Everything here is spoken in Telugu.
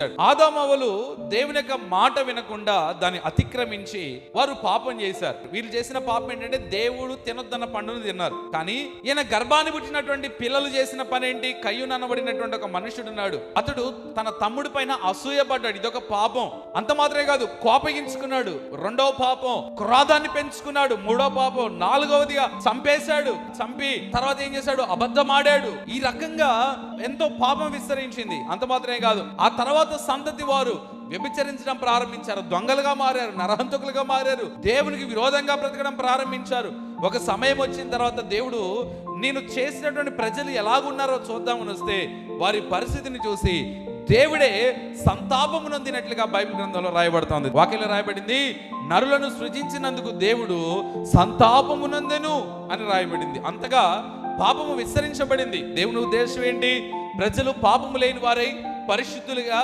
ఆదామవలు దేవుని యొక్క మాట వినకుండా దాన్ని అతిక్రమించి వారు పాపం చేశారు. వీళ్ళు చేసిన పాపం ఏంటంటే దేవుడు తినొద్దన్న పండును తిన్నారు. కానీ ఈయన గర్భాన్ని పుట్టినటువంటి పిల్లలు చేసిన పని ఏంటి? కయ్యూను అనబడినటువంటి ఒక మనుషుడు ఉన్నాడు. అతడు తన తమ్ముడి పైన అసూయపడ్డాడు. ఇదొక పాపం. అంత మాత్రమే కాదు, కోపగించుకున్నాడు. రెండవ పాపం, క్రోధాన్ని పెంచుకున్నాడు. మూడో పాపం, నాలుగవదిగా చంపేశాడు. చంపి తర్వాత ఏం చేశాడు? అబద్ధమాడాడు. ఈ రకంగా ఎంతో పాపం విస్తరించింది. అంత మాత్రమే కాదు, ఆ తర్వాత సంతతి వారు వ్యభిచరించడం ప్రారంభించారు. దొంగలుగా మారారు, నరహంతకులుగా మారారు, దేవునికి విరోధంగా బ్రతకడం ప్రారంభించారు. ఒక సమయం వచ్చిన తర్వాత దేవుడు, నేను చేసినటువంటి ప్రజలు ఎలాగున్నారో చూద్దామని వస్తే వారి పరిస్థితిని చూసి దేవుడే సంతాపము నొందినట్లుగా బైబిల్ గ్రంథంలో రాయబడుతుంది. వాక్యంలో రాయబడింది, నరులను సృజించినందుకు దేవుడు సంతాపము నొందెను అని రాయబడింది. అంతగా పాపము విస్తరించబడింది. దేవుని ఉద్దేశం ఏంటి? ప్రజలు పాపము లేని వారై పరిశుద్ధులుగా